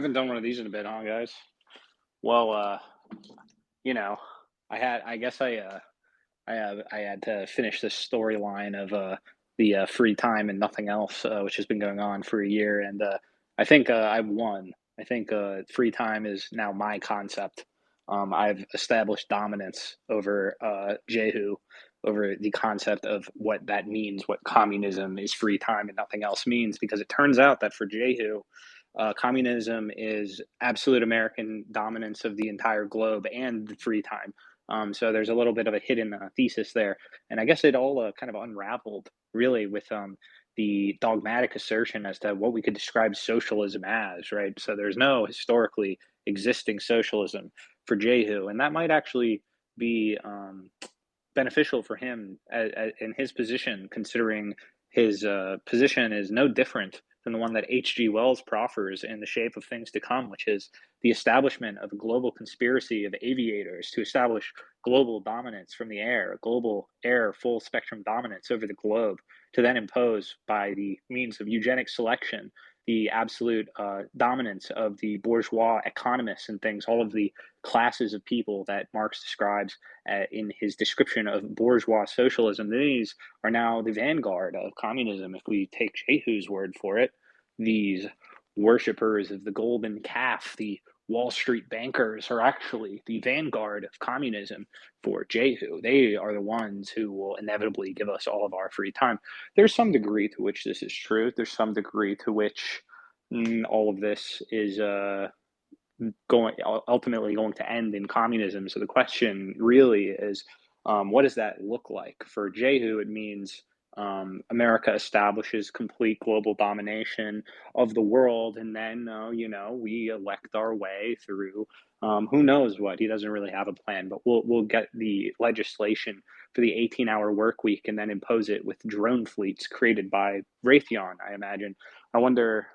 haven't done one of these in a bit, huh, guys? Well, you know, I guess I had to finish this storyline of the free time and nothing else, which has been going on for a year, and I think I won. I think free time is now my concept. I've established dominance over Jehu, over the concept of what that means, what communism is free time and nothing else means, because it turns out that for Jehu, communism is absolute American dominance of the entire globe and the free time. So there's a little bit of a hidden thesis there, and I guess it all kind of unraveled really with the dogmatic assertion as to what we could describe socialism as, right? So there's no historically existing socialism for Jehu, and that might actually be beneficial for him in his position, considering his position is no different than the one that H.G. Wells proffers in The Shape of Things to Come, which is the establishment of a global conspiracy of aviators to establish global dominance from the air, global air full spectrum dominance over the globe, to then impose by the means of eugenic selection the absolute dominance of the bourgeois economists and things, all of the classes of people that Marx describes in his description of bourgeois socialism. These are now the vanguard of communism, if we take Jehu's word for it. These worshippers of the golden calf, the Wall Street bankers, are actually the vanguard of communism for Jehu. They are the ones who will inevitably give us all of our free time. There's some degree to which this is true. There's some degree to which all of this is going ultimately going to end in communism. So the question really is, what does that look like for Jehu? It means America establishes complete global domination of the world, and then we elect our way through. Who knows what? He doesn't really have a plan, but we'll get the legislation for the 18-hour work week and then impose it with drone fleets created by Raytheon, I imagine. I wonder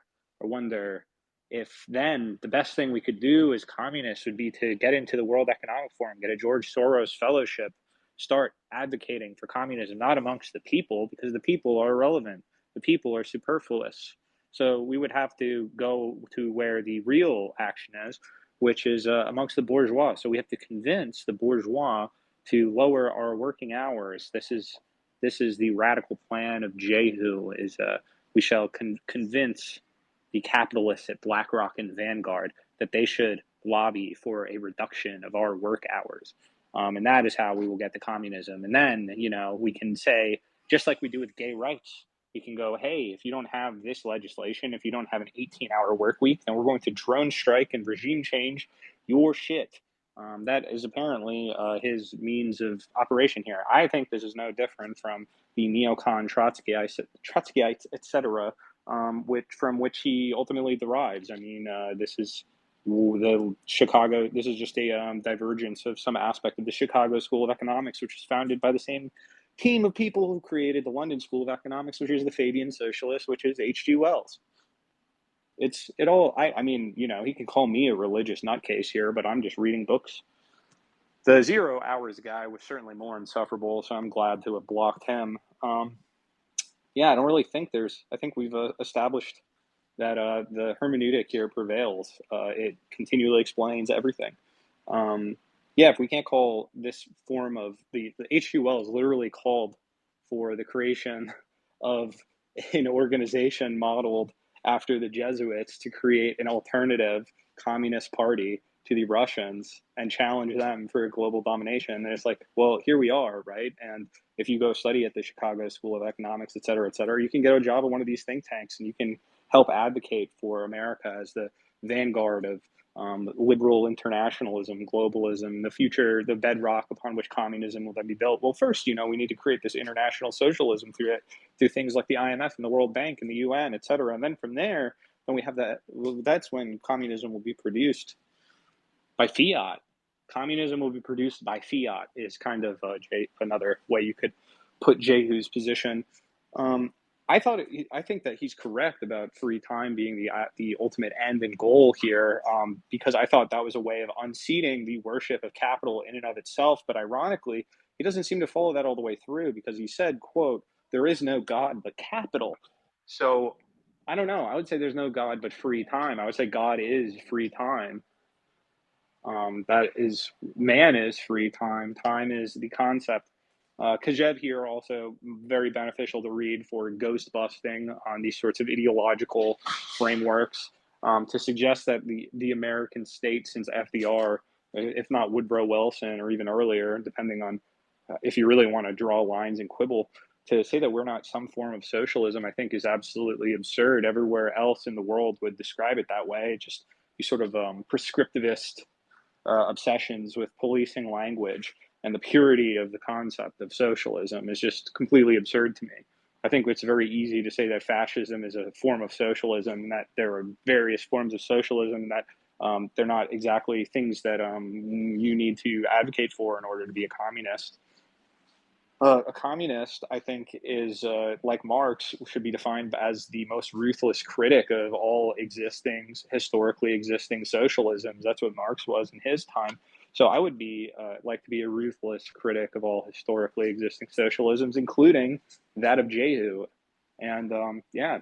if then the best thing we could do as communists would be to get into the World Economic Forum, get a George Soros fellowship, start advocating for communism, not amongst the people, because the people are irrelevant. The people are superfluous. So we would have to go to where the real action is, which is amongst the bourgeois. So we have to convince the bourgeois to lower our working hours. This is the radical plan of Jehu. We shall convince the capitalists at BlackRock and Vanguard that they should lobby for a reduction of our work hours. And that is how we will get to communism. And then, we can say, just like we do with gay rights, we can go, hey, if you don't have this legislation, if you don't have an 18-hour work week, then we're going to drone strike and regime change your shit. That is apparently his means of operation here. I think this is no different from the neocon Trotskyites, etc., from which he ultimately derives. I mean, this is the Chicago. This is just a divergence of some aspect of the Chicago School of Economics, which was founded by the same team of people who created the London School of Economics, which is the Fabian Socialist, which is H.G. Wells. It's it all. I mean, he can call me a religious nutcase here, but I'm just reading books. The 0 hours guy was certainly more insufferable, so I'm glad to have blocked him. Yeah, I don't really think I think we've established that the hermeneutic here prevails. It continually explains everything. Yeah, if we can't call this form of the H.G. Wells literally called for the creation of an organization modeled after the Jesuits to create an alternative communist party to the Russians and challenge them for global domination. And it's like, well, here we are, right? And if you go study at the Chicago School of Economics, et cetera, you can get a job at one of these think tanks and you can help advocate for America as the vanguard of liberal internationalism, globalism, the future, the bedrock upon which communism will then be built. Well, first, we need to create this international socialism through things like the IMF and the World Bank and the UN, et cetera. And then from there, then we have that. Well, that's when communism will be produced by fiat. Communism will be produced by fiat is kind of another way you could put Jehu's position. Um, I think that he's correct about free time being the ultimate end and goal here, because I thought that was a way of unseating the worship of capital in and of itself. But ironically, he doesn't seem to follow that all the way through, because he said, "quote, there is no God but capital." So I don't know. I would say there's no God but free time. I would say God is free time. That is, man is free time. Time is the concept. Kajev here also very beneficial to read for ghost busting on these sorts of ideological frameworks. To suggest that the American state since FDR, if not Woodrow Wilson or even earlier, depending on if you really want to draw lines and quibble, to say that we're not some form of socialism, I think is absolutely absurd. Everywhere else in the world would describe it that way. Just these sort of prescriptivist obsessions with policing language and the purity of the concept of socialism is just completely absurd to me. I think it's very easy to say that fascism is a form of socialism, and that there are various forms of socialism, and that they're not exactly things that you need to advocate for in order to be a communist. A communist, I think, is like Marx, should be defined as the most ruthless critic of all historically existing socialisms. That's what Marx was in his time. So I would be like to be a ruthless critic of all historically existing socialisms, including that of Jehu. And yeah,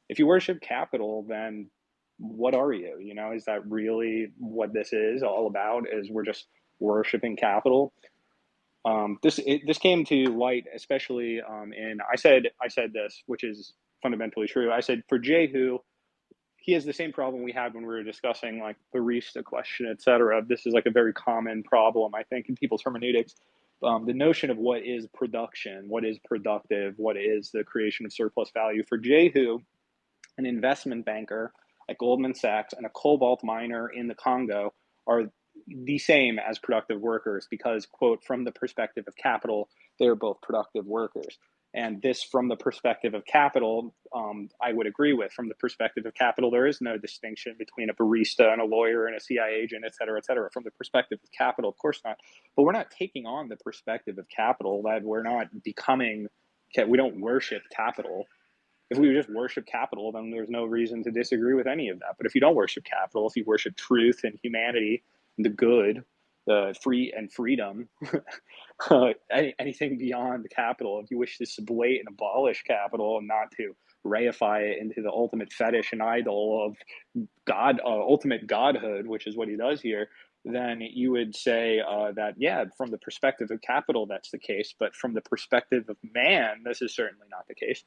if you worship capital, then what are you? You know, is that really what this is all about? Is we're just worshiping capital? This came to light, especially in I said this, which is fundamentally true. I said for Jehu, he has the same problem we had when we were discussing like the barista question, etc. This is like a very common problem, I think, in people's hermeneutics. The notion of what is production, what is productive, what is the creation of surplus value. For Jehu, an investment banker at Goldman Sachs and a cobalt miner in the Congo are the same as productive workers because, quote, from the perspective of capital, they're both productive workers. And this, from the perspective of capital, I would agree with. From the perspective of capital, there is no distinction between a barista and a lawyer and a CIA agent, et cetera, et cetera. From the perspective of capital, of course not. But we're not taking on the perspective of capital, that we're not becoming, we don't worship capital. If we just worship capital, then there's no reason to disagree with any of that. But if you don't worship capital, if you worship truth and humanity and the good, the free and freedom, anything beyond the capital, if you wish to sublate and abolish capital and not to reify it into the ultimate fetish and idol of God, ultimate godhood, which is what he does here, then you would say that, yeah, from the perspective of capital, that's the case. But from the perspective of man, this is certainly not the case.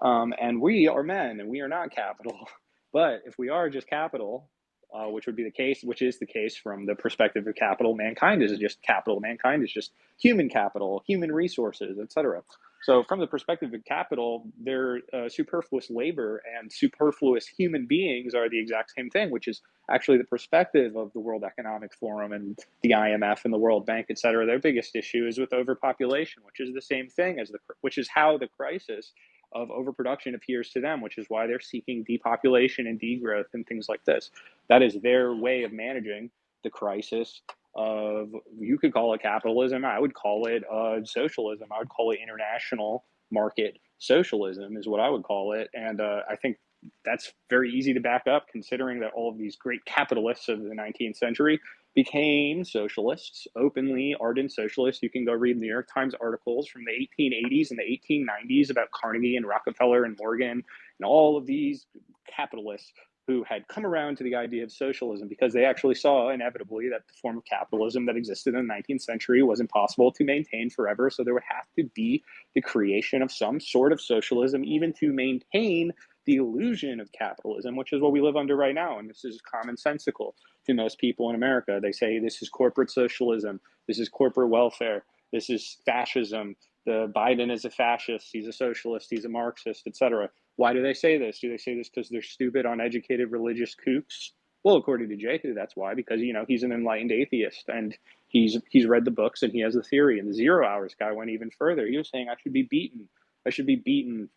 And we are men and we are not capital. But if we are just capital, which would be the case, which is the case from the perspective of capital, mankind is just capital. Mankind is just human capital, human resources, etc. So from the perspective of capital, their superfluous labor and superfluous human beings are the exact same thing, which is actually the perspective of the World Economic Forum and the IMF and the World Bank, et cetera. Their biggest issue is with overpopulation, which is the same thing as which is how the crisis of overproduction appears to them, which is why they're seeking depopulation and degrowth and things like this. That is their way of managing the crisis of, you could call it capitalism, I would call it socialism, I would call it international market socialism is what I would call it. And I think that's very easy to back up, considering that all of these great capitalists of the 19th century became socialists, openly ardent socialists. You can go read New York Times articles from the 1880s and the 1890s about Carnegie and Rockefeller and Morgan and all of these capitalists who had come around to the idea of socialism because they actually saw inevitably that the form of capitalism that existed in the 19th century was impossible to maintain forever. So there would have to be the creation of some sort of socialism, even to maintain the illusion of capitalism, which is what we live under right now. And this is commonsensical to most people in America. They say this is corporate socialism, this is corporate welfare, this is fascism. The Biden is a fascist, he's a socialist, he's a Marxist, etc. Why do they say this? Do they say this because they're stupid, uneducated, religious kooks? Well, according to Jehu, that's why, because he's an enlightened atheist and he's read the books and he has the theory. And the 0 Hours guy went even further. He was saying I should be beaten. I should be beaten.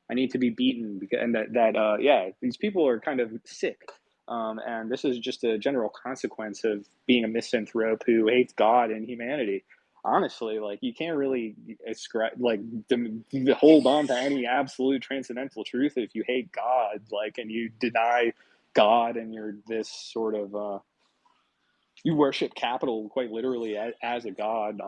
I need to be beaten. And yeah, these people are kind of sick. And this is just a general consequence of being a misanthrope who hates God and humanity. Honestly, like, you can't really ascribe, like, hold on to any absolute transcendental truth if you hate God, like, and you deny God, and you're this sort of you worship capital quite literally as a god.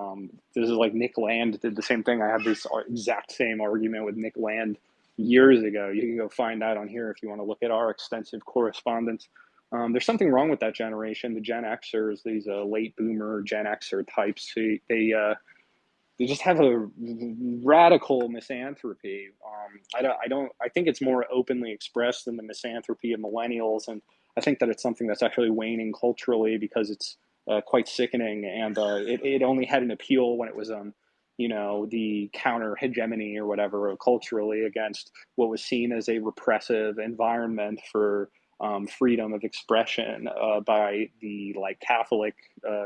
This is like Nick Land did the same thing. I have this exact same argument with Nick Land years ago. You can go find that on here if you want to look at our extensive correspondence. There's something wrong with that generation, the Gen Xers, these late boomer Gen Xer types. They just have a radical misanthropy. I think it's more openly expressed than the misanthropy of millennials, and I think that it's something that's actually waning culturally because it's quite sickening, and it only had an appeal when it was the counter hegemony or whatever culturally against what was seen as a repressive environment for freedom of expression by uh,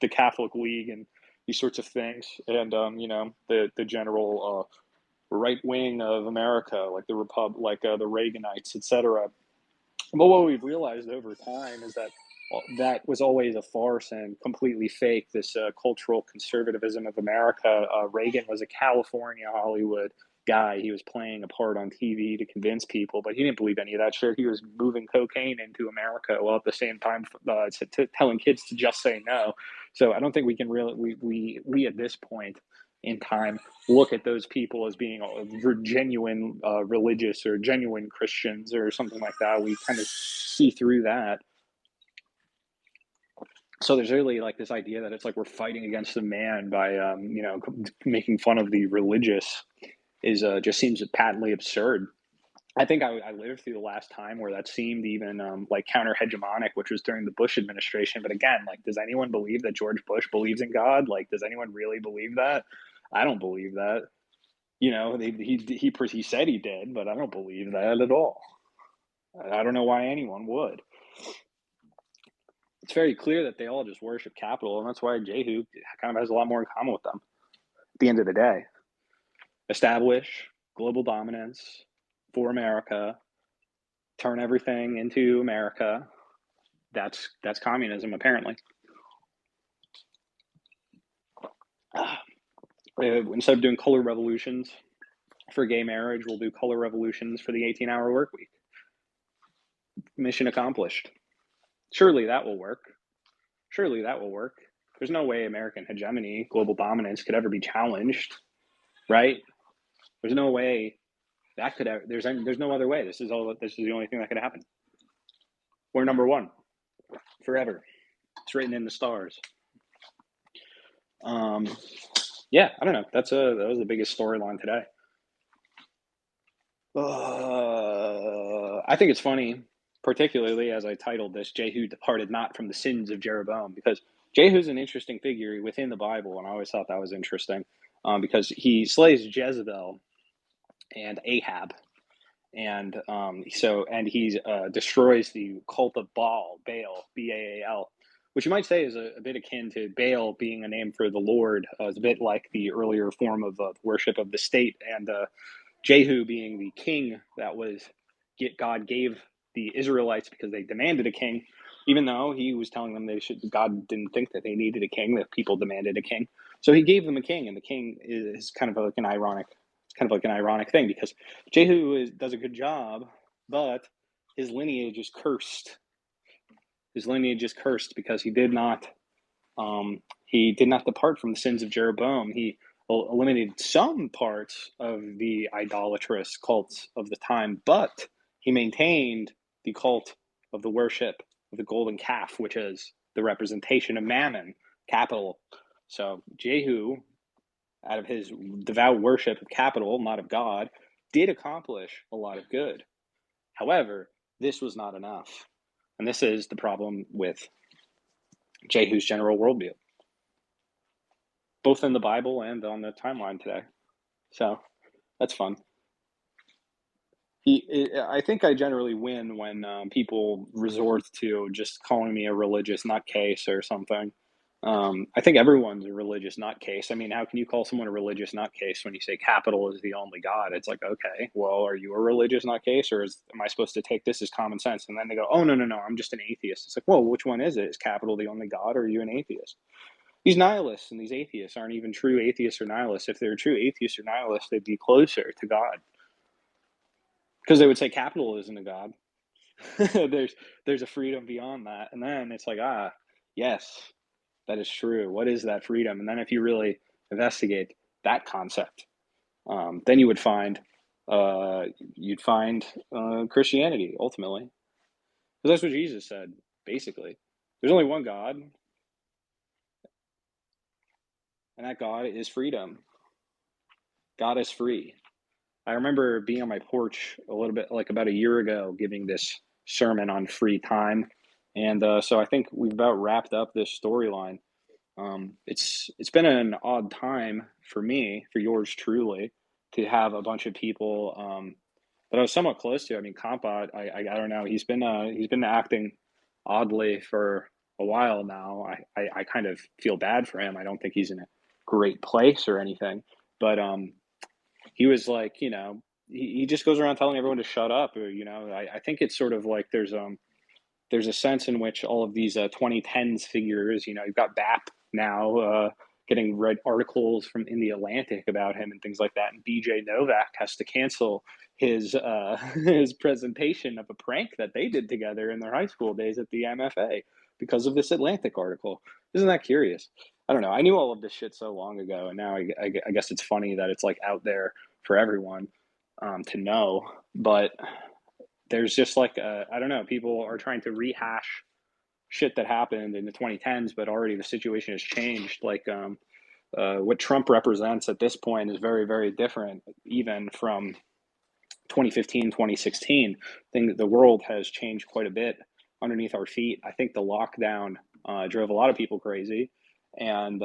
the Catholic League and these sorts of things, and the general right wing of America, like the Reaganites, etc. But what we've realized over time is that that was always a farce and completely fake. This cultural conservatism of America. Reagan was a California Hollywood guy. He was playing a part on TV to convince people, but he didn't believe any of that shit. He was moving cocaine into America while at the same time telling kids to just say no. So I don't think we can really we at this point in time look at those people as being genuine religious or genuine Christians or something like that. We kind of see through that. So there's really like this idea that it's like we're fighting against the man by making fun of the religious is just seems patently absurd. I think I lived through the last time where that seemed even like counter hegemonic, which was during the Bush administration. But again, like, does anyone believe that George Bush believes in God? Like, does anyone really believe that? I don't believe that. He said he did, but I don't believe that at all. I don't know why anyone would. It's very clear that they all just worship capital, and that's why Jehu kind of has a lot more in common with them. At the end of the day, establish global dominance for America, turn everything into America. That's communism, apparently. Instead of doing color revolutions for gay marriage, we'll do color revolutions for the 18-hour work week. Mission accomplished. Surely that will work. There's no way American hegemony, global dominance could ever be challenged, right? There's no way that could ever, there's no other way. This is the only thing that could happen. We're number one forever. It's written in the stars. Yeah, I don't know. That was the biggest storyline today. I think it's funny, particularly as I titled this, Jehu departed not from the sins of Jeroboam, because Jehu's an interesting figure within the Bible, and I always thought that was interesting, because he slays Jezebel and Ahab, and he destroys the cult of Baal, Baal, which you might say is a bit akin to Baal being a name for the Lord. It's a bit like the earlier form of worship of the state, and Jehu being the king that God gave the Israelites because they demanded a king, even though he was telling them God didn't think that they needed a king, that people demanded a king. So he gave them a king, and the king is kind of like an ironic thing, because Jehu does a good job, but his lineage is cursed. His lineage is cursed because he did not depart from the sins of Jeroboam. He eliminated some parts of the idolatrous cults of the time, but he maintained the cult of the worship of the golden calf, which is the representation of Mammon, capital. So Jehu, out of his devout worship of capital, not of God, did accomplish a lot of good. However, this was not enough. And this is the problem with Jehu's general worldview, both in the Bible and on the timeline today. So that's fun. I think I generally win when people resort to just calling me a religious nutcase or something. I think everyone's a religious nutcase. I mean, how can you call someone a religious nutcase when you say capital is the only God? It's like, okay, well, are you a religious nutcase, or am I supposed to take this as common sense? And then they go, oh, no, I'm just an atheist. It's like, well, which one is it? Is capital the only God, or are you an atheist? These nihilists and these atheists aren't even true atheists or nihilists. If they were true atheists or nihilists, they'd be closer to God, because they would say capital isn't a God. there's a freedom beyond that. And then it's like, yes, that is true. What is that freedom? And then if you really investigate that concept, then you would find uh, you'd find Christianity ultimately. Because that's what Jesus said, basically. There's only one God, and that God is freedom. God is free. I remember being on my porch a little bit, like about a year ago, giving this sermon on free time. And so I think we've about wrapped up this storyline. It's been an odd time for me, for yours truly, to have a bunch of people that I was somewhat close to. I mean, Compa, I don't know. He's been acting oddly for a while now. I kind of feel bad for him. I don't think he's in a great place or anything, but he was like, he just goes around telling everyone to shut up. Or, I think it's sort of like there's a sense in which all of these 2010s figures, you've got BAP now getting read articles from in the Atlantic about him and things like that, and BJ Novak has to cancel his his presentation of a prank that they did together in their high school days at the MFA because of this Atlantic article. Isn't that curious? I don't know. I knew all of this shit so long ago, and now I guess it's funny that it's like out there for everyone to know. But there's just like I don't know, people are trying to rehash shit that happened in the 2010s, but already the situation has changed. Like what Trump represents at this point is very, very different, even from 2015, 2016. The world has changed quite a bit underneath our feet. I think the lockdown drove a lot of people crazy, and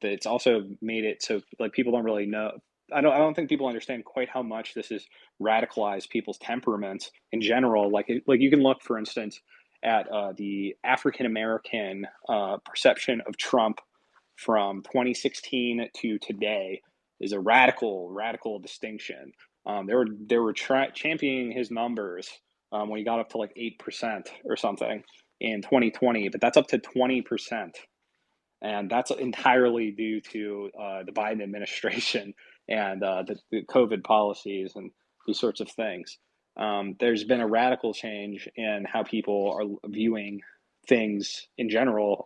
it's also made it so like people don't really know. I don't think people understand quite how much this has radicalized people's temperaments in general. Like you can look, for instance, at the African American perception of Trump from 2016 to today is a radical distinction. They were championing his numbers when he got up to like 8% or something in 2020, but that's up to 20%, and that's entirely due to the Biden administration and the COVID policies and these sorts of things. There's been a radical change in how people are viewing things in general,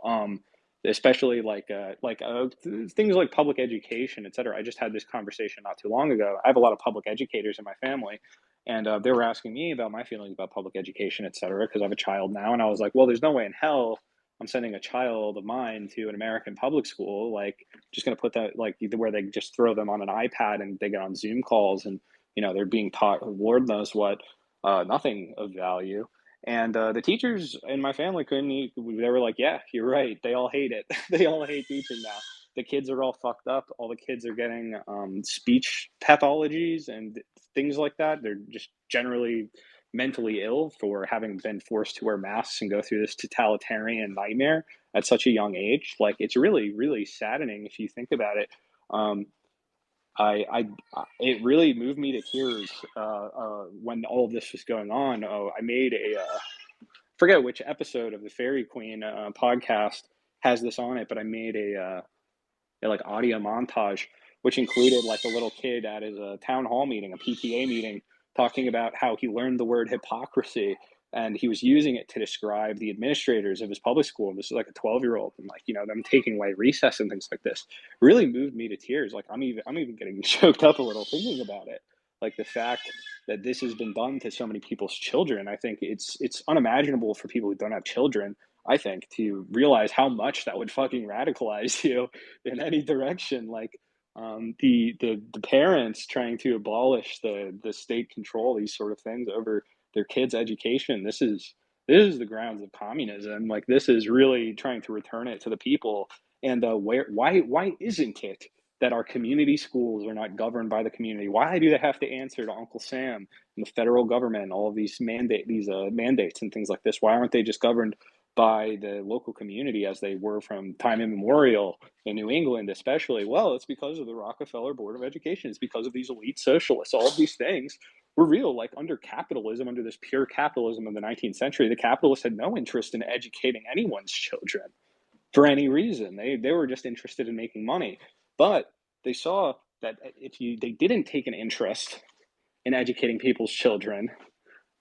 especially things like public education, et cetera. I just had this conversation not too long ago. I have a lot of public educators in my family, and they were asking me about my feelings about public education, et cetera, because I have a child now, and I was like, well, there's no way in hell I'm sending a child of mine to an American public school, like just going to put that like where they just throw them on an iPad and they get on Zoom calls and they're being taught Lord knows what, nothing of value. And the teachers in my family couldn't. They were like, "Yeah, you're right. They all hate it. They all hate teaching now. The kids are all fucked up. All the kids are getting speech pathologies and things like that. They're just generally mentally ill for having been forced to wear masks and go through this totalitarian nightmare at such a young age. Like it's really, really saddening if you think about it. Um, it really moved me to tears when all of this was going on. Oh, I made a forget which episode of the Fairy Queen podcast has this on it, but I made a like audio montage which included like a little kid at his town hall meeting, a PTA meeting, talking about how he learned the word hypocrisy and he was using it to describe the administrators of his public school. And this is like a 12-year-old, and like them taking away recess and things like this really moved me to tears. Like I'm even getting choked up a little thinking about it. Like the fact that this has been done to so many people's children. I think it's unimaginable for people who don't have children, I think, to realize how much that would fucking radicalize you in any direction. Like the parents trying to abolish the state control these sort of things over their kids' education. This is the grounds of communism. Like this is really trying to return it to the people. And why isn't it that our community schools are not governed by the community? Why do they have to answer to Uncle Sam and the federal government, all of these mandates and things like this? Why aren't they just governed by the local community as they were from time immemorial in New England, especially? Well, it's because of the Rockefeller Board of Education. It's because of these elite socialists. All of these things were real. Like under capitalism, under this pure capitalism of the 19th century, the capitalists had no interest in educating anyone's children for any reason. They were just interested in making money. But they saw that if they didn't take an interest in educating people's children,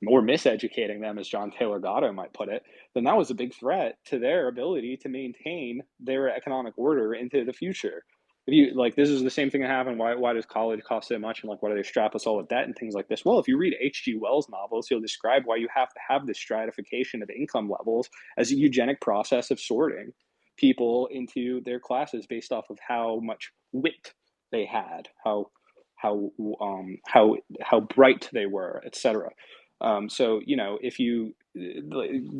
or miseducating them, as John Taylor Gatto might put it, then that was a big threat to their ability to maintain their economic order into the future. if you like, this is the same thing that happened. Why does college cost so much? And like, why do they strap us all with debt and things like this? Well, if you read H.G. Wells novels, he'll describe why you have to have this stratification of income levels as a eugenic process of sorting people into their classes based off of how much wit they had, how bright they were, etc. So if you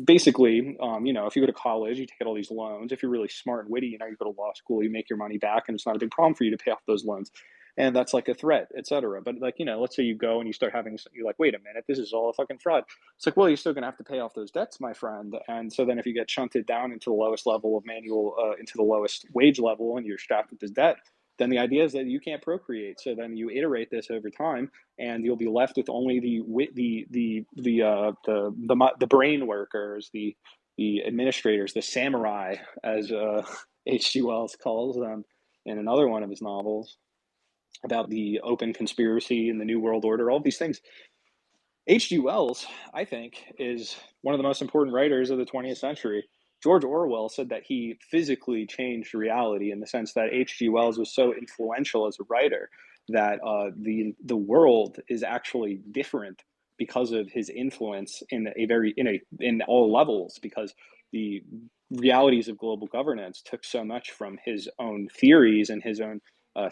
basically, if you go to college, you take out all these loans. If you're really smart and witty, you go to law school, you make your money back, and it's not a big problem for you to pay off those loans. And that's like a threat, etc. But like, let's say you go and you start having, you're like, wait a minute, this is all a fucking fraud. It's like, well, you're still gonna have to pay off those debts, my friend. And so then if you get shunted down into the lowest level of manual, into the lowest wage level, and you're strapped with this debt, then the idea is that you can't procreate. So then you iterate this over time, and you'll be left with only the brain workers, the administrators, the samurai, as H.G. Wells calls them in another one of his novels about the open conspiracy and the New World Order. All these things. H.G. Wells, I think, is one of the most important writers of the 20th century. George Orwell said that he physically changed reality, in the sense that H.G. Wells was so influential as a writer that the world is actually different because of his influence in all levels, because the realities of global governance took so much from his own theories and his own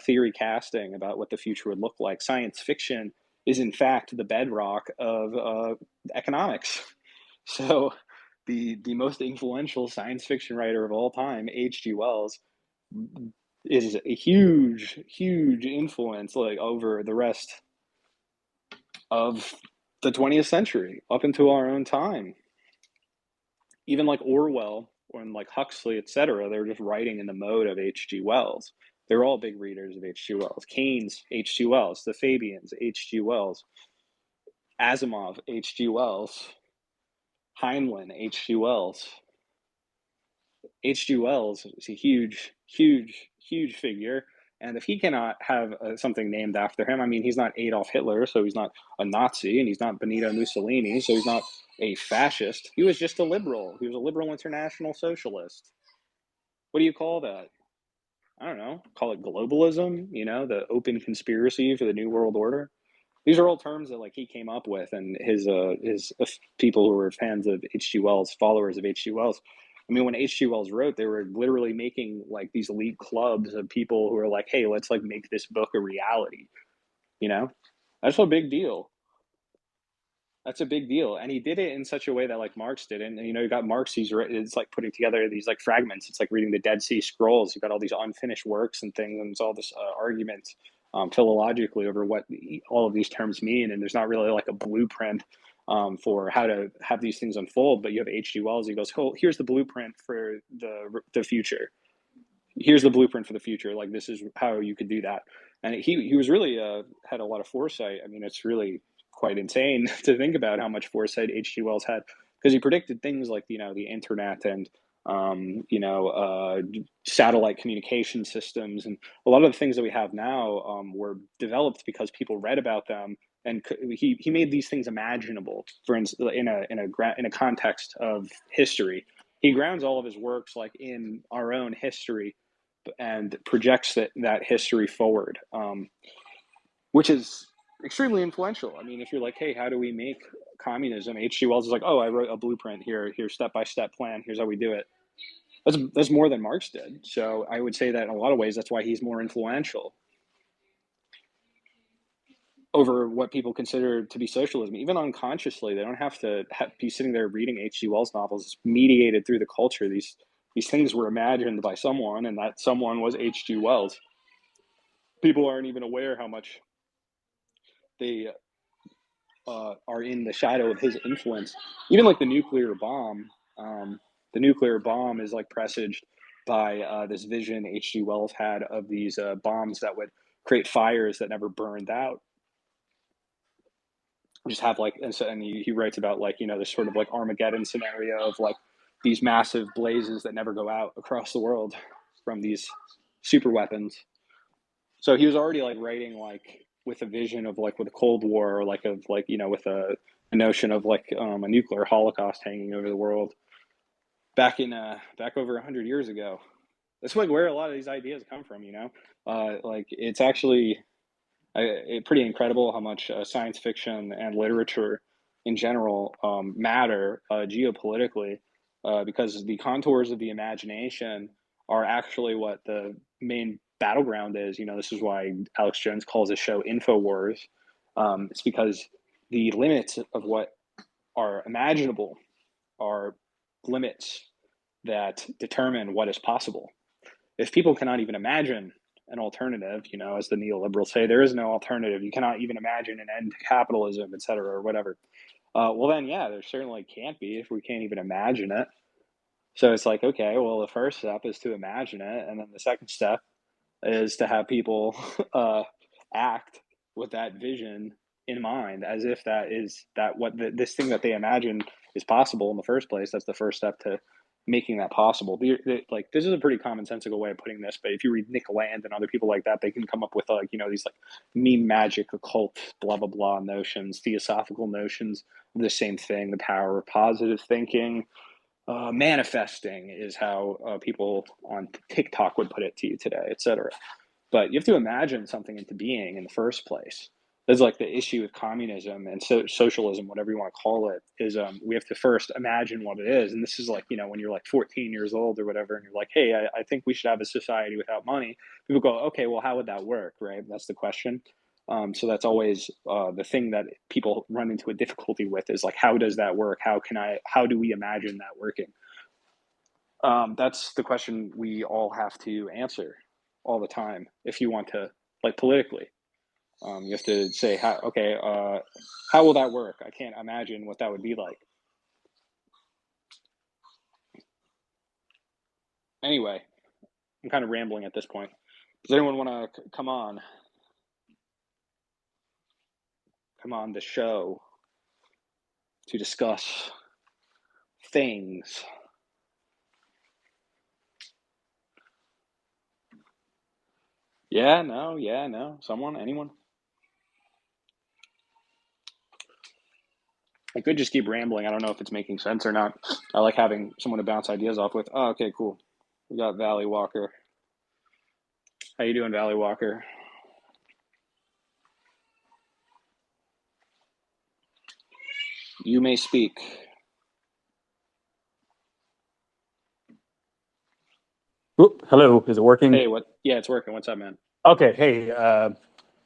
theory casting about what the future would look like. Science fiction is in fact the bedrock of economics. So the most influential science fiction writer of all time, H.G. Wells, is a huge influence like over the rest of the 20th century up until our own time. Even like Orwell and like Huxley, etc., they were just writing in the mode of H.G. Wells. They're all big readers of H.G. Wells. Keynes, H.G. Wells. The Fabians, H.G. Wells. Asimov, H.G. Wells. Heinlein, H.G. Wells. H.G. Wells is a huge figure. And if he cannot have something named after him, I mean, he's not Adolf Hitler, so he's not a Nazi, and he's not Benito Mussolini, so he's not a fascist. He was just a liberal. He was a liberal international socialist. What do you call that? I don't know. Call it globalism, the open conspiracy for the New World Order. These are all terms that like he came up with, and his people who were fans of H.G. Wells, followers of H.G. Wells. I mean, when H.G. Wells wrote, they were literally making like these elite clubs of people who are like, hey, let's like make this book a reality. You know, that's a big deal. That's a big deal, and he did it in such a way that like Marx did, and you got Marx. It's like putting together these like fragments. It's like reading the Dead Sea Scrolls. You've got all these unfinished works and things, and it's all this argument philologically over what all of these terms mean, and there's not really like a blueprint for how to have these things unfold. But you have H.G. Wells. He goes, "Oh, here's the blueprint for the future. Here's the blueprint for the future. Like this is how you could do that." And he was really had a lot of foresight. I mean, it's really quite insane to think about how much foresight H.G. Wells had, because he predicted things like the internet and satellite communication systems, and a lot of the things that we have now were developed because people read about them, and he made these things imaginable. For instance, in a context of history, he grounds all of his works like in our own history and projects that history forward, which is extremely influential. I mean, if you're like, hey, how do we make communism? H.G. Wells is like, oh, I wrote a blueprint here. Here's step-by-step plan. Here's how we do it. That's more than Marx did. So I would say that in a lot of ways, that's why he's more influential over what people consider to be socialism. Even unconsciously, they don't have to be sitting there reading H.G. Wells novels. It's mediated through the culture. These things were imagined by someone, and that someone was H.G. Wells. People aren't even aware how much they are in the shadow of his influence. Even like the nuclear bomb. The nuclear bomb is like presaged by this vision H.G. Wells had of these bombs that would create fires that never burned out. Just have like, and he writes about like this sort of like Armageddon scenario of like these massive blazes that never go out across the world from these super weapons. So he was already like writing like with a vision of like with a Cold War, or like of like with a notion of like a nuclear holocaust hanging over the world back over 100 years ago. That's like where a lot of these ideas come from. Like it's actually pretty incredible how much science fiction and literature in general matter geopolitically, because the contours of the imagination are actually what the main battleground is. This is why Alex Jones calls his show InfoWars. It's because the limits of what are imaginable are limits that determine what is possible. If people cannot even imagine an alternative, as the neoliberals say, there is no alternative. You cannot even imagine an end to capitalism, et cetera, or whatever. Well, then, yeah, there certainly can't be if we can't even imagine it. So it's like, okay, well, the first step is to imagine it. And then the second step is to have people act with that vision in mind, as if this thing that they imagine is possible in the first place. That's the first step to making that possible. Like, this is a pretty commonsensical way of putting this, but if you read Nick Land and other people like that, they can come up with these like meme magic, occult, blah blah blah notions, theosophical notions of the same thing. The power of positive thinking, manifesting is how people on TikTok would put it to you today, etc. But you have to imagine something into being in the first place. There's like the issue with communism and socialism, whatever you want to call it, is we have to first imagine what it is. And this is like, when you're like 14 years old or whatever, and you're like, hey, I think we should have a society without money. People go, okay, well, how would that work, right? That's the question. So that's always the thing that people run into a difficulty with, is like, how does that work? How do we imagine that working? That's the question we all have to answer all the time if you want to, like, politically. You have to say, how will that work? I can't imagine what that would be like. Anyway, I'm kind of rambling at this point. Does anyone want to come on the show to discuss things? Yeah, no. Someone? Anyone? I could just keep rambling. I don't know if it's making sense or not. I like having someone to bounce ideas off with. Oh, okay, cool. We got Valley Walker. How you doing, Valley Walker? You may speak. Oop, hello, is it working? Hey, what? Yeah, it's working. What's up, man? Okay, hey,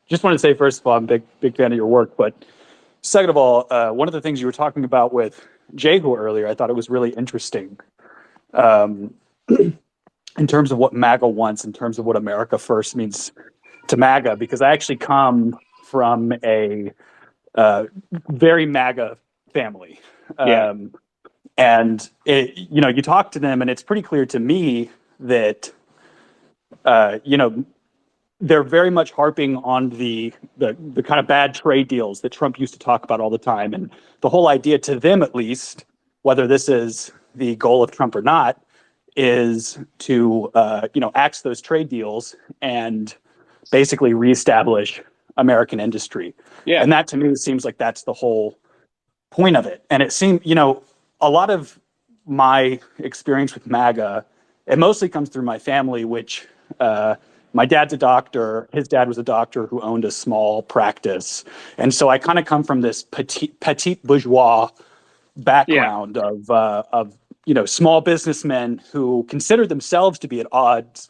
just wanted to say first of all, I'm a big fan of your work, but second of all, one of the things you were talking about with Jehu earlier, I thought it was really interesting, um, in terms of what MAGA wants, in terms of what America First means to MAGA, because I actually come from a uh, very MAGA family, Yeah, um, and you talk to them, and it's pretty clear to me that you know they're very much harping on the kind of bad trade deals that Trump used to talk about all the time, and the whole idea to them, at least, whether this is the goal of Trump or not, is to axe those trade deals and basically reestablish American industry, yeah, and that to me seems like that's the whole point of it. And it seemed, a lot of my experience with MAGA, it mostly comes through my family, which my dad's a doctor. His dad was a doctor who owned a small practice. And so I kind of come from this petite bourgeois yeah, background of small businessmen who consider themselves to be at odds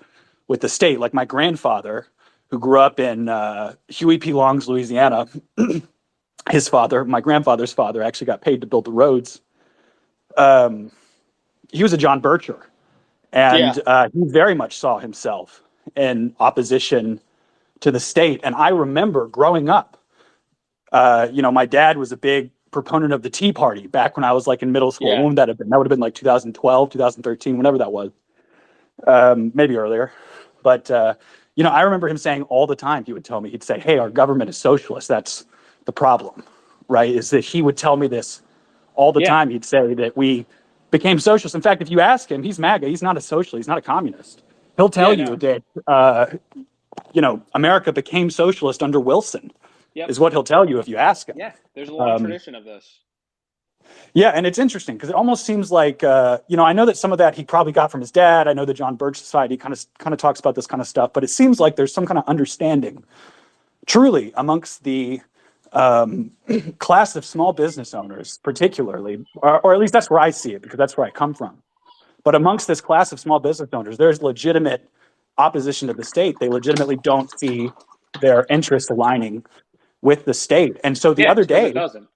with the state. Like my grandfather, who grew up in Huey P. Long's Louisiana, his father, my grandfather's father, actually got paid to build the roads. Um, he was a John Bircher, yeah, and he very much saw himself in opposition to the state. And I remember growing up, my dad was a big proponent of the Tea Party back when I was like in middle school. yeah, When would that have been? That would have been like 2012, 2013, whenever that was, maybe earlier. But I remember him saying all the time. He would tell me, he'd say, "Hey, our government is socialist. That's the problem, right?" Is that he would tell me this all the yeah, time. He'd say that we became socialists. In fact, if you ask him, he's MAGA. He's not a socialist. He's not a communist. He'll tell yeah. you No, that America became socialist under Wilson, yep, is what he'll tell you if you ask him. yeah. There's a long Um, tradition of this. Yeah, and it's interesting because it almost seems like I know that some of that he probably got from his dad. I know the John Birch Society kind of talks about this kind of stuff, but it seems like there's some kind of understanding, truly, amongst the class of small business owners, particularly, or at least that's where I see it because that's where I come from. But amongst this class of small business owners, there's legitimate opposition to the state. They legitimately don't see their interests aligning with the state. And so the Yeah, other it's because it day, doesn't.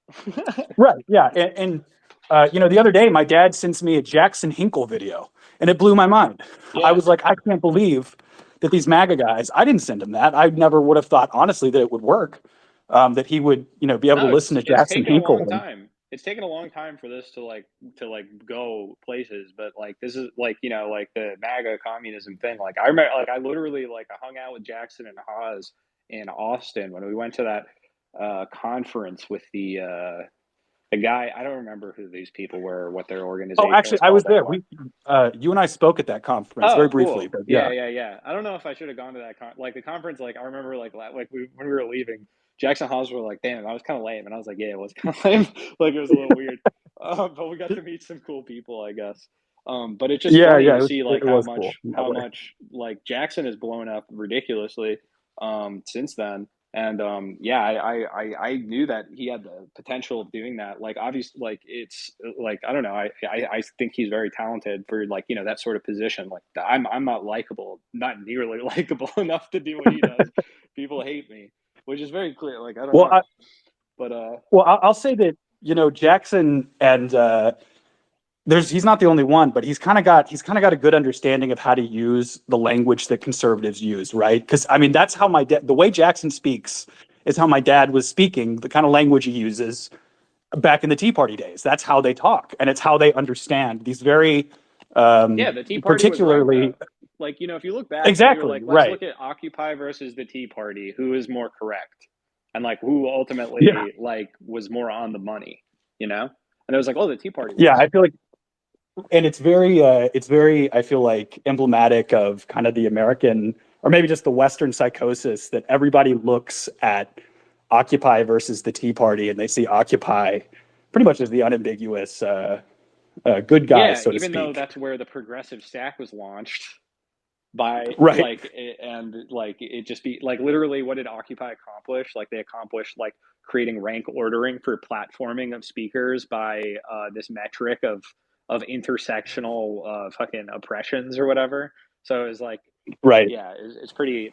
right, yeah, the other day, my dad sends me a Jackson Hinkle video, and it blew my mind. I Yeah. was like, I can't believe that these MAGA guys. I didn't send him that. I never would have thought, honestly, that it would work. That he would, be able to No, listen to it's Jackson taken a Hinkle. long time. It's taken a long time for this to go places, but like this is like like the MAGA communism thing. Like I remember, like I literally like I hung out with Jackson and Haas in Austin when we went to that conference with the guy. I don't remember who these people were, what their Oh, organization actually, was I was called there. anymore. You and I spoke at that conference very Oh, briefly, cool. but Yeah, yeah, yeah, yeah. I don't know if I should have gone to that like the conference. Like I remember, when we were leaving, Jackson Halls were like, "Damn, I was kind of lame," and I was like, "Yeah, it was kind of lame. Like it was a little weird." But we got to meet some cool people, I guess. But it's just yeah, funny yeah. to see It like was cool in that how way. much like Jackson has blown up ridiculously since then. And yeah, I knew that he had the potential of doing that. Like obviously, like it's like I don't know. I think he's very talented for like that sort of position. Like I'm not likable, not nearly likable enough to do what he does. People hate me, which is very clear. Like I don't Well, know, but I'll say that Jackson and he's not the only one, but he's kind of got a good understanding of how to use the language that conservatives use, right? Because I mean, that's how the way Jackson speaks is how my dad was speaking, the kind of language he uses back in the Tea Party days. That's how they talk, and it's how they understand these very yeah, the Tea Party was right particularly though. Like if you look back and you're exactly like, let's right. look at Occupy versus the Tea Party, who is more correct, and like who Yeah, ultimately like was more on the money, you know? And it was like, oh, the Tea Party yeah. was. I feel like, and it's very, I feel like emblematic of kind of the American or maybe just the Western psychosis that everybody looks at Occupy versus the Tea Party and they see Occupy pretty much as the unambiguous good guys, Yeah, so to even though speak. that's where the progressive stack was launched by Right, and like it just be like literally what did Occupy accomplish? Like they accomplished like creating rank ordering for platforming of speakers by this metric of intersectional fucking oppressions or whatever. So it was like right, yeah, it's pretty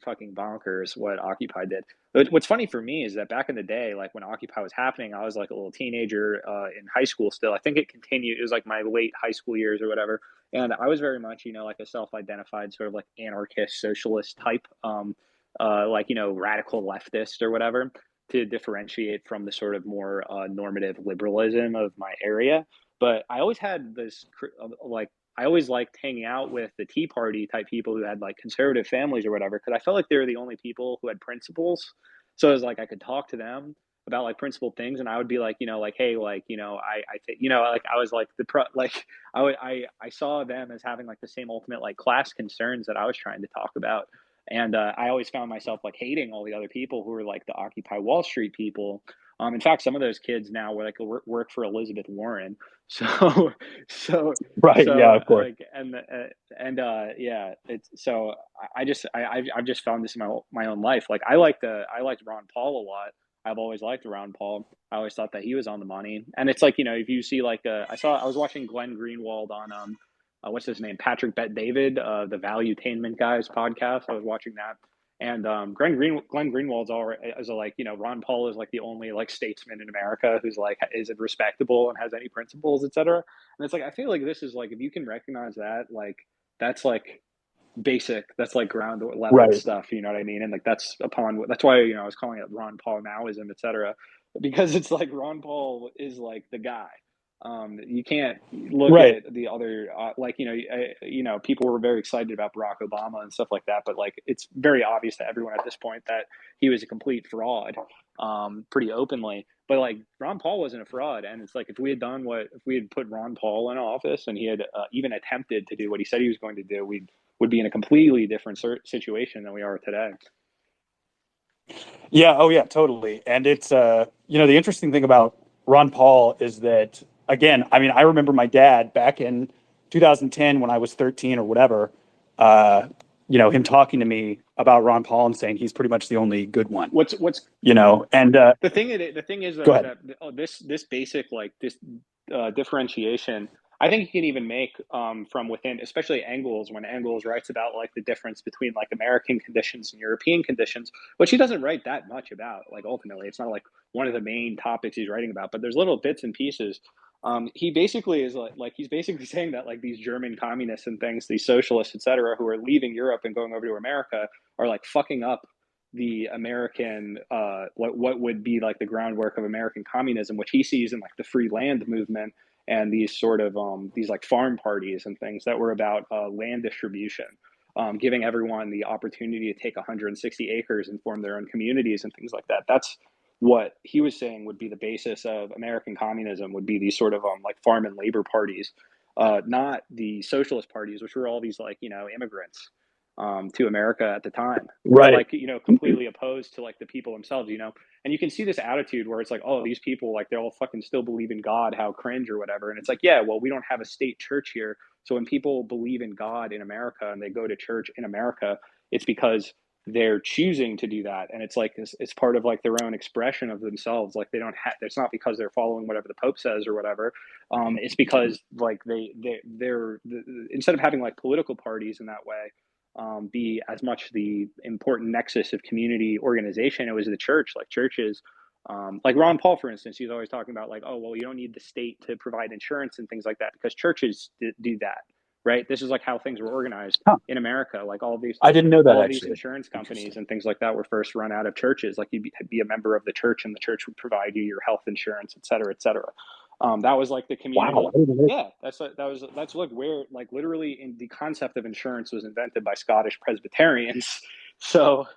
fucking bonkers what Occupy did. But what's funny for me is that back in the day, like when Occupy was happening, I was like a little teenager in high school still. I think it continued. It was like my late high school years or whatever. And I was very much, like a self-identified sort of like anarchist, socialist type, like radical leftist or whatever, to differentiate from the sort of more normative liberalism of my area. But I always had this like I always liked hanging out with the Tea Party type people who had like conservative families or whatever, because I felt like they were the only people who had principles. So it was like I could talk to them about like principled things, and I would be like, like, hey, like, I think, like I was like like I saw them as having like the same ultimate like class concerns that I was trying to talk about, and I always found myself like hating all the other people who were like the Occupy Wall Street people. In fact, some of those kids now were like work for Elizabeth Warren. So, so right. Yeah, of course. like yeah, it's so I've just found this in my own life. Like I liked Ron Paul a lot. I've always liked Ron Paul. I always thought that he was on the money. And it's like if you see like I was watching Glenn Greenwald on what's his name, Patrick Bet David, the Valuetainment guys podcast. I was watching that. And Glenn Greenwald's all is like Ron Paul is like the only like statesman in America who's like is respectable and has any principles, etc. And it's like I feel like this is like if you can recognize that, like that's like basic, that's like ground level Right, stuff, you know what I mean? And like that's why I was calling it Ron Paul Maoism, etc. Because it's like Ron Paul is like the guy. You can't look right. at the other like people were very excited about Barack Obama and stuff like that, but like it's very obvious to everyone at this point that he was a complete fraud, pretty openly. But like Ron Paul wasn't a fraud, and it's like if we had put Ron Paul in office and he had even attempted to do what he said he was going to do, we would be in a completely different situation than we are today. Yeah, oh yeah, totally. And it's the interesting thing about Ron Paul is that, again, I mean, I remember my dad back in 2010 when I was 13 or whatever, uh, him talking to me about Ron Paul and saying he's pretty much the only good one, What's and the thing is go though ahead. that this basic like this differentiation, I think you can even make from within, especially Engels, when Engels writes about like the difference between like American conditions and European conditions, which he doesn't write that much about. Like ultimately, it's not like one of the main topics he's writing about, but there's little bits and pieces. He basically is like he's basically saying that like these German communists and things, these socialists, etc., who are leaving Europe and going over to America are like fucking up the American what would be like the groundwork of American communism, which he sees in like the free land movement and these sort of these like farm parties and things that were about land distribution, giving everyone the opportunity to take 160 acres and form their own communities and things like that. That's what he was saying would be the basis of American communism, would be these sort of like farm and labor parties, not the socialist parties, which were all these like immigrants to America at the time, who were Right. like completely opposed to like the people themselves, and you can see this attitude where it's like, oh, these people like they all fucking still believe in God, how cringe or whatever. And it's like, yeah, well, we don't have a state church here, so when people believe in God in America and they go to church in America, it's because they're choosing to do that, and it's like it's part of like their own expression of themselves. Like they don't have, it's not because they're following whatever the Pope says or whatever. It's because like they're instead of having like political parties in that way, be as much the important nexus of community organization. It was the church, like churches, like Ron Paul, for instance. He's always talking about like, oh, well, you don't need the state to provide insurance and things like that because churches do that, right? This is like how things were organized Huh. in America. Like I didn't know that all these actually. insurance companies Interesting. and things like that were first run out of churches. Like you'd be a member of the church, and the church would provide you your health insurance, et cetera, et cetera. That was like the Wow. community. I didn't know. Yeah, that's like where like literally in the concept of insurance was invented by Scottish Presbyterians. So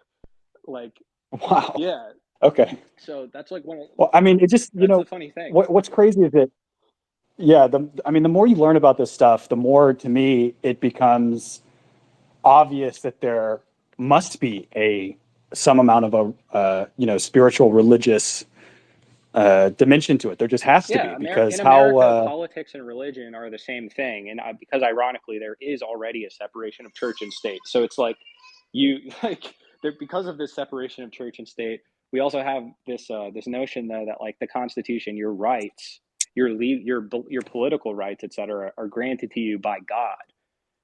like Wow. yeah, Okay. so that's like one of, Well, I mean, it just, that's the funny thing. what's crazy is that, yeah, I mean, the more you learn about this stuff, the more to me it becomes obvious that there must be some amount of a, spiritual, religious dimension to it. There just has to Yeah, be because in how, America, politics and religion are the same thing, and because ironically, there is already a separation of church and state. So it's like you like there, because of this separation of church and state. We also have this notion though that like the Constitution, your rights, your political rights, etc., are granted to you by God.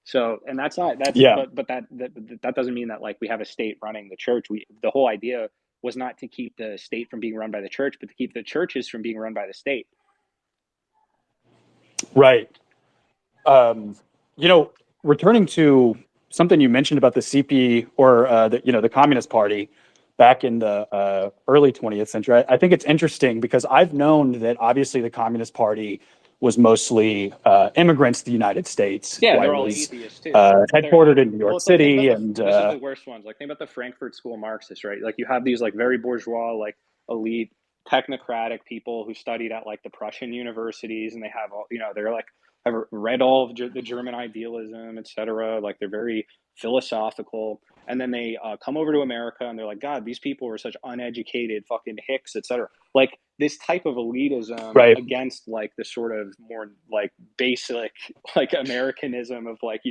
So, and that's not that's yeah, but that doesn't mean that like we have a state running the church. We The whole idea was not to keep the state from being run by the church, but to keep the churches from being run by the state. right. Um, you know, returning to something you mentioned about the CP or the Communist Party back in the early 20th century, I think it's interesting because I've known that obviously the Communist Party was mostly immigrants to the United States. Yeah, Why it they're all was atheists too. They're headquartered in New well. York It's like think about City, the and this is the worst ones. Like think about the Frankfurt School Marxists, right? Like you have these like very bourgeois, like elite technocratic people who studied at like the Prussian universities, and they have all they're like have read all of the German idealism, etc. Like they're very philosophical, and then they come over to America and they're like, God, these people are such uneducated fucking hicks, etc. Like this type of elitism right, against like the sort of more like basic like Americanism of like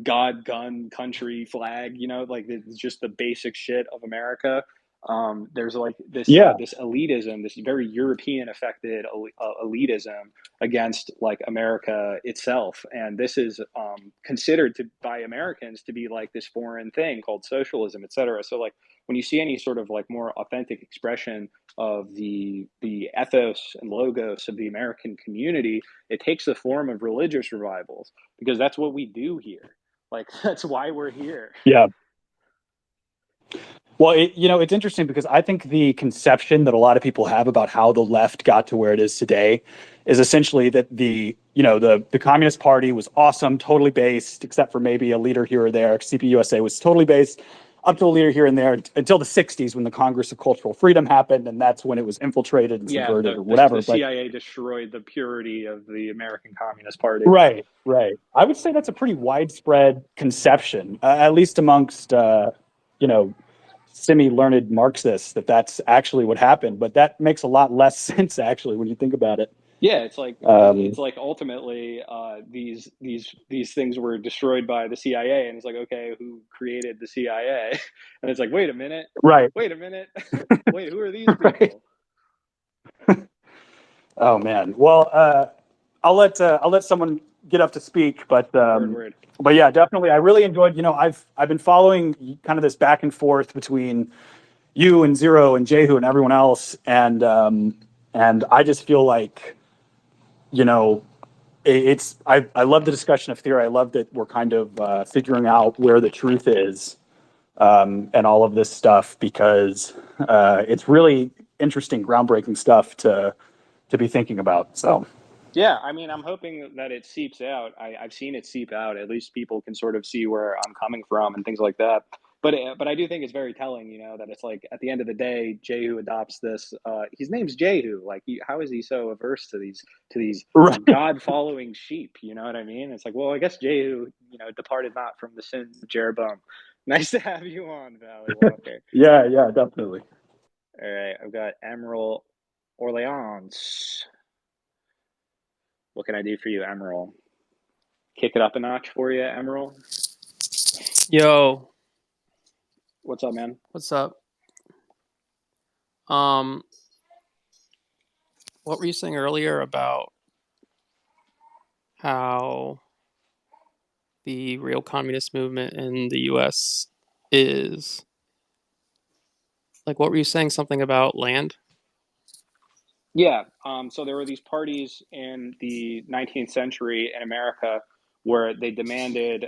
God, gun, country, flag. Like it's just the basic shit of America. There's like yeah, this elitism, this very European affected elitism against like America itself, and this is considered to by Americans to be like this foreign thing called socialism, etc. So like when you see any sort of like more authentic expression of the ethos and logos of the American community, it takes the form of religious revivals because that's what we do here. Like that's why we're here. yeah. Well, it's interesting because I think the conception that a lot of people have about how the left got to where it is today is essentially that the Communist Party was awesome, totally based, except for maybe a leader here or there. CPUSA was totally based up to a leader here and there until the 60s when the Congress of Cultural Freedom happened, and that's when it was infiltrated and Yeah, subverted or whatever. the But CIA destroyed the purity of the American Communist Party. right, right. I would say that's a pretty widespread conception, at least amongst you know semi-learned Marxist that that's actually what happened, but that makes a lot less sense actually when you think about it. Yeah, it's like Um, ultimately these things were destroyed by the CIA, and it's like, okay, who created the CIA? And it's like, right, wait a minute, wait, who are these right. people? Oh man. Well, I'll let someone get up to speak, Word, word. but yeah, definitely. I really enjoyed. You know, I've been following kind of this back and forth between you and Zero and Jehu and everyone else, and I just feel like you know it's I love the discussion of theory. I love that we're kind of figuring out where the truth is and all of this stuff because it's really interesting, groundbreaking stuff to be thinking about. So. Yeah, I mean, I'm hoping that it seeps out. I've seen it seep out. At least people can sort of see where I'm coming from and things like that. But I do think it's very telling, that it's like at the end of the day, Jehu adopts this. His name's Jehu. Like, how is he so averse to these Right. God following sheep? You know what I mean? It's like, well, I guess Jehu, departed not from the sins of Jeroboam. Nice to have you on, Valley Walker. Yeah, yeah, definitely. All right, I've got Emerald Orleans. What can I do for you, Emerald? Kick it up a notch for you, Emerald. Yo, What's up, man? what's up? Um, what were you saying earlier about how the real communist movement in the US is like what were you saying something about land? Yeah. So there were these parties in the 19th century in America where they demanded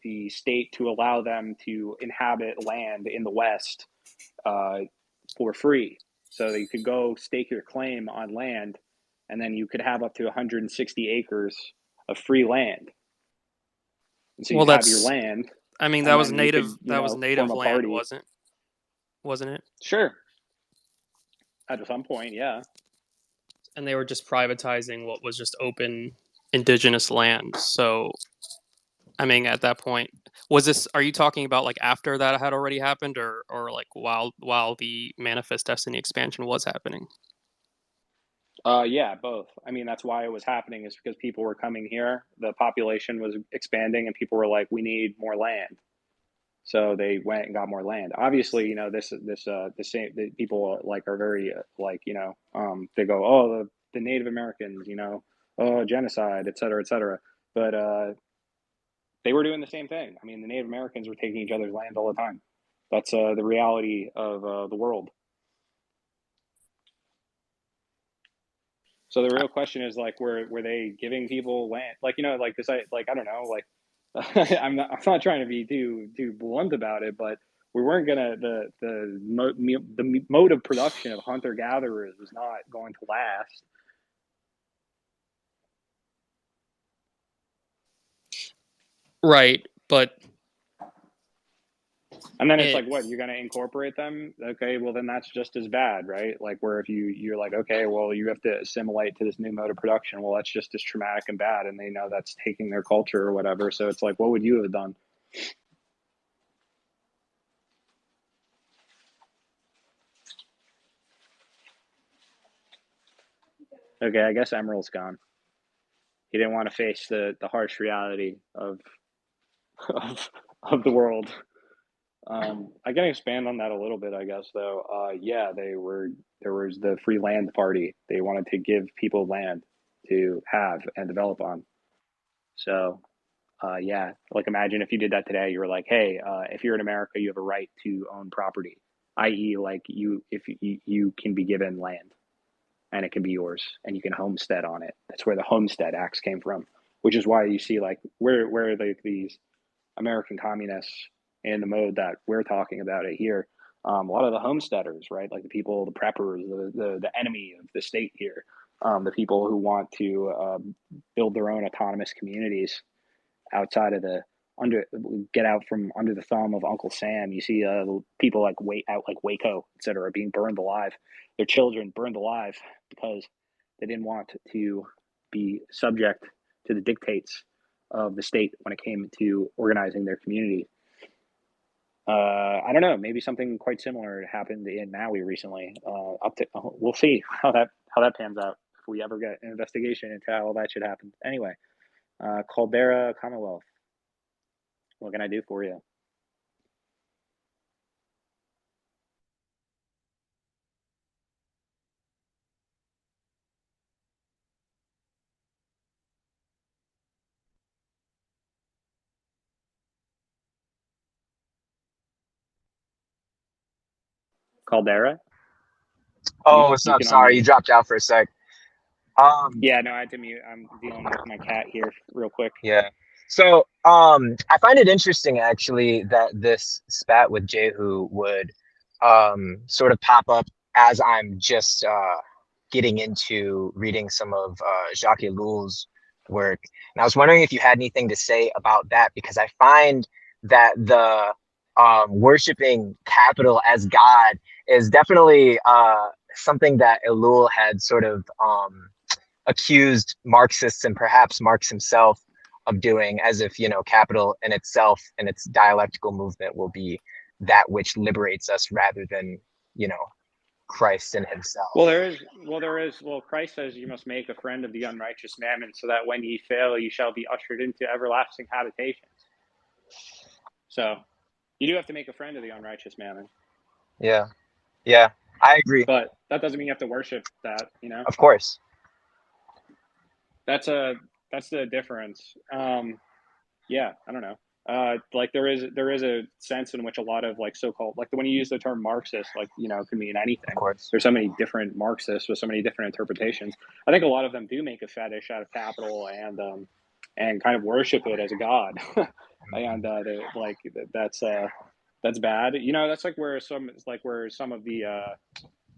the state to allow them to inhabit land in the West uh, for free. So that you could go stake your claim on land, and then you could have up to 160 acres of free land. And so Well, you'd have your that's land, I mean and then you could, that was form native a land, party. wasn't it? Sure. At some point, yeah. And they were just privatizing what was just open indigenous land. So, I mean, at that point, are you talking about like after that had already happened or like while the Manifest Destiny expansion was happening? Yeah, both. I mean, that's why it was happening is because people were coming here. The population was expanding, and people were like, "We need more land." So they went and got more land. Obviously, the same the people like are very like they go, "Oh, the Native Americans, oh, genocide, et cetera, et cetera." But they were doing the same thing. I mean, the Native Americans were taking each other's land all the time. That's the reality of the world. So the real question is like, were they giving people land? Like, like this, I don't know, like I'm not trying to be too blunt about it, but we weren't gonna the mode of production of hunter gatherers was not going to last. Right, but And then it's it like, what, you're gonna incorporate them? Okay, well then that's just as bad, right? Like where if you're like, okay, well you have to assimilate to this new mode of production. Well, that's just as traumatic and bad, and they know that's taking their culture or whatever. So it's like, what would you have done? Okay, I guess Emerald's gone. He didn't want to face the harsh reality of of the world. I can expand on that a little bit, I guess. Though, yeah, there was the free land party. They wanted to give people land to have and develop on. So, yeah, like imagine if you did that today. You were like, hey, if you're in America, you have a right to own property, i.e., like you can be given land and it can be yours and you can homestead on it. That's where the Homestead Acts came from, which is why you see like where these American communists in the mode that we're talking about it here. A lot of the homesteaders, right? Like the people, the preppers, the enemy of the state here, the people who want to build their own autonomous communities outside of the under get out from under the thumb of Uncle Sam. You see people like wait out like Waco, etc., being burned alive. Their children burned alive because they didn't want to be subject to the dictates of the state when it came to organizing their community. I don't know. Maybe something quite similar happened in Maui recently. We'll see how that pans out if we ever get an investigation into how all that shit happened. Anyway, Caldera Commonwealth. What can I do for you? Caldera. Oh, what's You up? can Sorry, you unmute. dropped out for a sec. Um, Yeah, no, I had to mute. I'm dealing with my cat here real quick. yeah. So, I find it interesting actually that this spat with Jehu would sort of pop up as I'm just getting into reading some of Jacques Ellul's work. And I was wondering if you had anything to say about that, because I find that the worshiping capital as God is definitely something that Ellul had sort of accused Marxists and perhaps Marx himself of doing, as if, capital in itself and its dialectical movement will be that which liberates us rather than, you know, Christ in himself. Well, Christ says you must make a friend of the unrighteous mammon, so that when ye fail, you shall be ushered into everlasting habitations. So you do have to make a friend of the unrighteous mammon, Yeah. Yeah. I agree. but that doesn't mean you have to worship that. Of course. That's a that's the difference. Yeah, I don't know. Like there is a sense in which a lot of like so-called like when you use the term Marxist, like it can mean Of anything. course. There's so many different Marxists with so many different interpretations. I think a lot of them do make a fetish out of capital and kind of worship it as a god, and like that's bad. That's like where some of the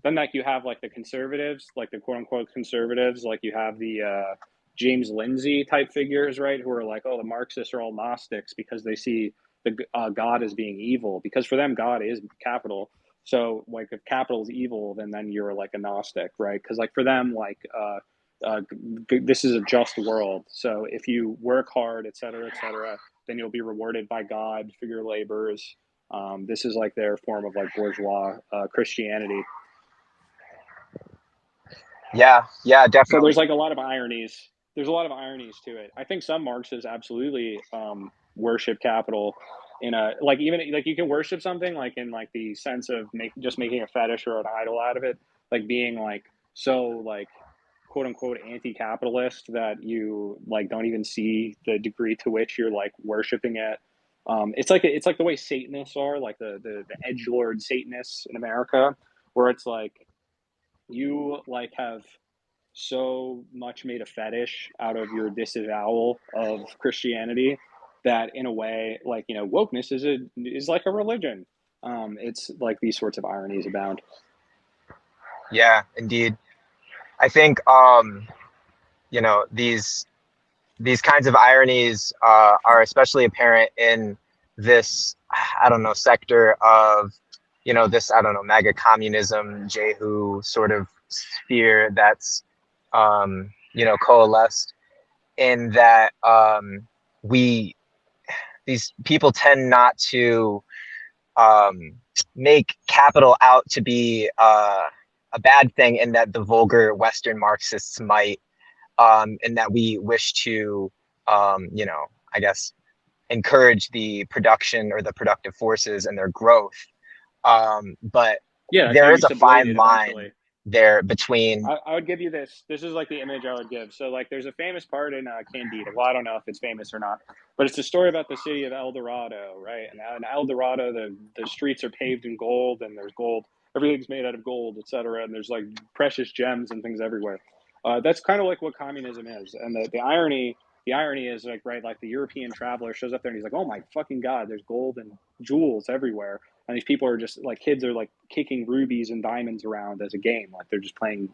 then like you have like the conservatives, like the quote unquote conservatives, like you have the James Lindsay type figures, right? Who are like, oh, the Marxists are all Gnostics because they see the God as being evil, because for them God is capital. So like if capital is evil, then you're like a Gnostic, right? Because like for them, like this is a just world. So if you work hard, et cetera, then you'll be rewarded by God for your labors. This is like their form of like bourgeois Christianity. Yeah. Yeah, So there's definitely. like a lot of ironies. There's a lot of ironies to it. I think some Marxists absolutely worship capital in a like even like you can worship something like in like the sense of just making a fetish or an idol out of it, like being like so like quote unquote anti-capitalist that you like don't even see the degree to which you're like worshiping it. It's like the way Satanists are, like the edgelord Satanists in America, where it's like you like have so much made a fetish out of your disavowal of Christianity that in a way, like, wokeness is like a religion. It's like these sorts of ironies abound. Yeah, indeed. I think these kinds of ironies are especially apparent in this, I don't know, sector of, this, I don't know, MAGA communism, Jehu sort of sphere that's, coalesced in that we, these people tend not to um, make capital out to be a bad thing, in that the vulgar Western Marxists might, and that we wish to, I guess, encourage the production or the productive forces and their growth. But Yeah, that's how there you is a sublimate fine it line eventually. there between, I would give you this. This is like the image I would give. So, like, there's a famous part in Candida. Well, I don't know if it's famous or not, but it's a story about the city of El Dorado, right? And in El Dorado, the streets are paved in gold, and there's gold. Everything's made out of gold, etc. And there's like precious gems and things everywhere. That's kind of like what communism is. And the irony is like right, like the European traveler shows up there and he's like, oh my fucking god, there's gold and jewels everywhere, and these people are just like kids are like kicking rubies and diamonds around as a game, like they're just playing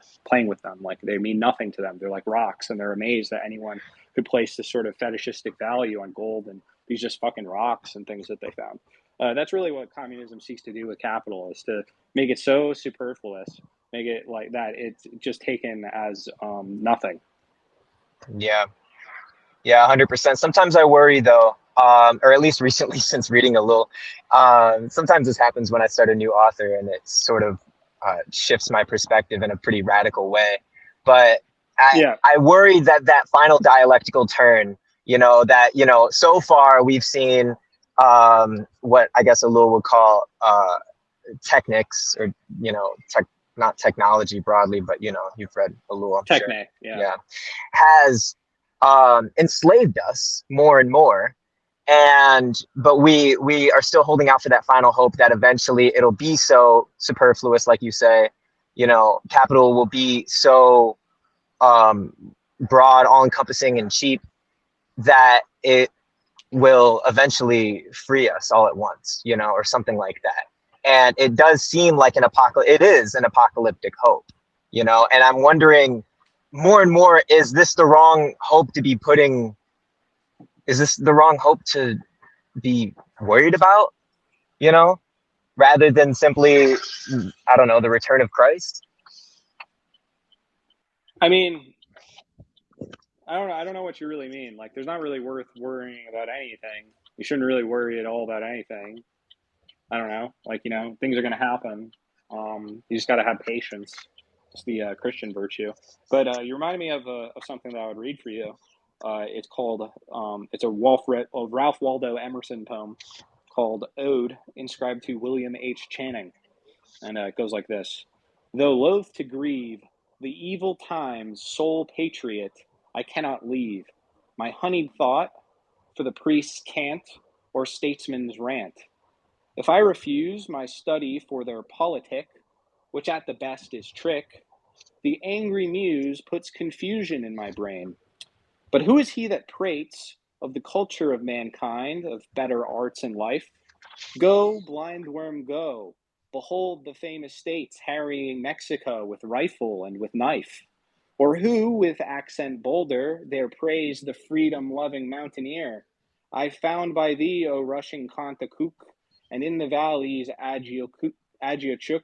with them, like they mean nothing to them, they're like rocks, and they're amazed that anyone could place this sort of fetishistic value on gold and these just fucking rocks and things that they found. That's really what communism seeks to do with capital, is to make it so superfluous, make it like that it's just taken as nothing. yeah, yeah, 100%. Sometimes I worry though, or at least recently since reading a little. Sometimes this happens when I start a new author, and it sort of shifts my perspective in a pretty radical way. But Yeah. I worry that that final dialectical turn, so far we've seen what I guess Alul would call technics, or not technology broadly, but you've read Alul, I'm sure. Technique. Yeah. Yeah, has enslaved us more and more, but we are still holding out for that final hope that eventually it'll be so superfluous, like you say. Capital will be so broad, all encompassing, and cheap that it will eventually free us all at once, or something like that. And it does seem like it is an apocalyptic hope, and I'm wondering more and more, is this the wrong hope to be worried about, rather than simply, I don't know, the return of Christ? I mean, I don't know what you really mean. Like, there's not really worth worrying about anything. You shouldn't really worry at all about anything. I don't know. Like, things are going to happen. You just got to have patience. It's the Christian virtue. But you reminded me of something that I would read for you. It's called, it's a Ralph Waldo Emerson poem called Ode, inscribed to William H. Channing. And it goes like this. Though loath to grieve the evil times, sole patriot, I cannot leave my honeyed thought for the priest's cant or statesman's rant. If I refuse my study for their politic, which at the best is trick, the angry muse puts confusion in my brain. But who is he that prates of the culture of mankind, of better arts and life? Go, blind worm, go. Behold the famous states harrying Mexico with rifle and with knife. Or who, with accent bolder, there praise the freedom-loving mountaineer? I found by thee, O rushing Contoocook, and in the valleys Agiochook,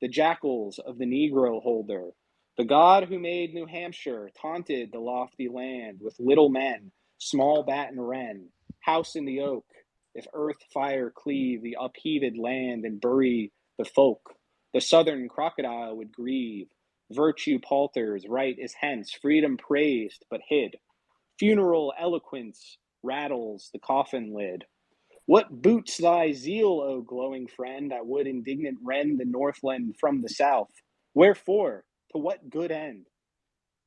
the jackals of the Negro holder. The God who made New Hampshire taunted the lofty land with little men, small bat and wren, house in the oak. If earth fire cleave the upheaved land and bury the folk, the southern crocodile would grieve. Virtue palters, right is hence, freedom praised but hid. Funeral eloquence rattles the coffin lid. What boots thy zeal, O glowing friend, that would indignant rend the Northland from the South? Wherefore? To what good end?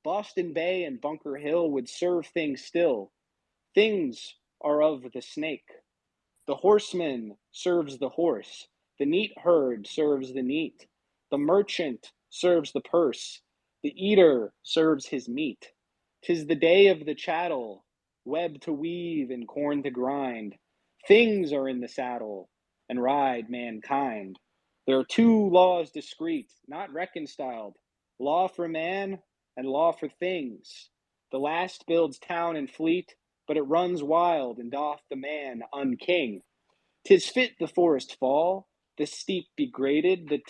Boston Bay and Bunker Hill would serve things still. Things are of the snake. The horseman serves the horse. The neat herd serves the neat. The merchant serves the purse. The eater serves his meat. 'Tis the day of the chattel, web to weave and corn to grind. Things are in the saddle, and ride mankind. There are two laws discrete, not reconciled, law for man and law for things. The last builds town and fleet, but it runs wild and doth the man unking. 'Tis fit the forest fall, the steep be graded, the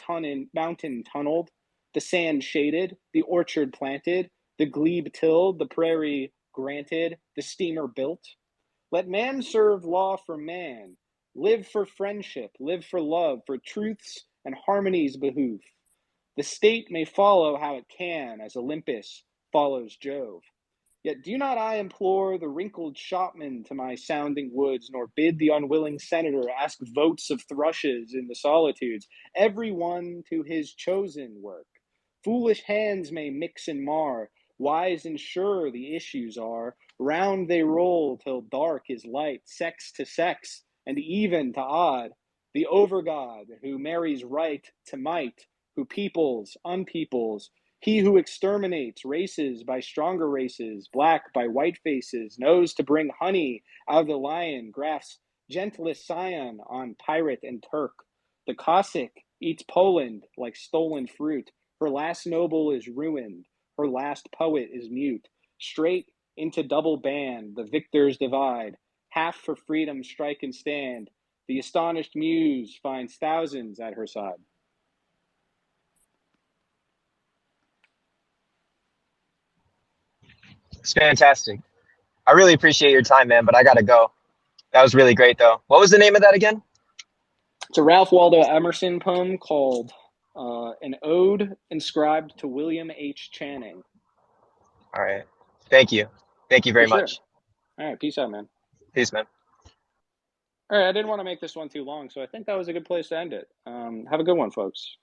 mountain tunneled, the sand shaded, the orchard planted, the glebe tilled, the prairie granted, the steamer built. Let man serve law for man, live for friendship, live for love, for truth's and harmony's behoof. The state may follow how it can, as Olympus follows Jove. Yet do not I implore the wrinkled shopman to my sounding woods, nor bid the unwilling senator ask votes of thrushes in the solitudes, every one to his chosen work. Foolish hands may mix and mar, wise and sure the issues are. Round they roll till dark is light, sex to sex, and even to odd. The over-God who marries right to might, who peoples, unpeoples, he who exterminates races by stronger races, black by white faces, knows to bring honey out of the lion, grafts gentlest scion on pirate and Turk. The Cossack eats Poland like stolen fruit. Her last noble is ruined. Her last poet is mute. Straight into double band, the victors divide. Half for freedom strike and stand. The astonished muse finds thousands at her side. It's fantastic. I really appreciate your time, man, but I gotta go. That was really great, though. What was the name of that again? It's a Ralph Waldo Emerson poem called An Ode Inscribed to William H. Channing. All right. Thank you. Thank you For very sure. much. All right. Peace out, man. Peace, man. All right. I didn't want to make this one too long, so I think that was a good place to end it. Have a good one, folks.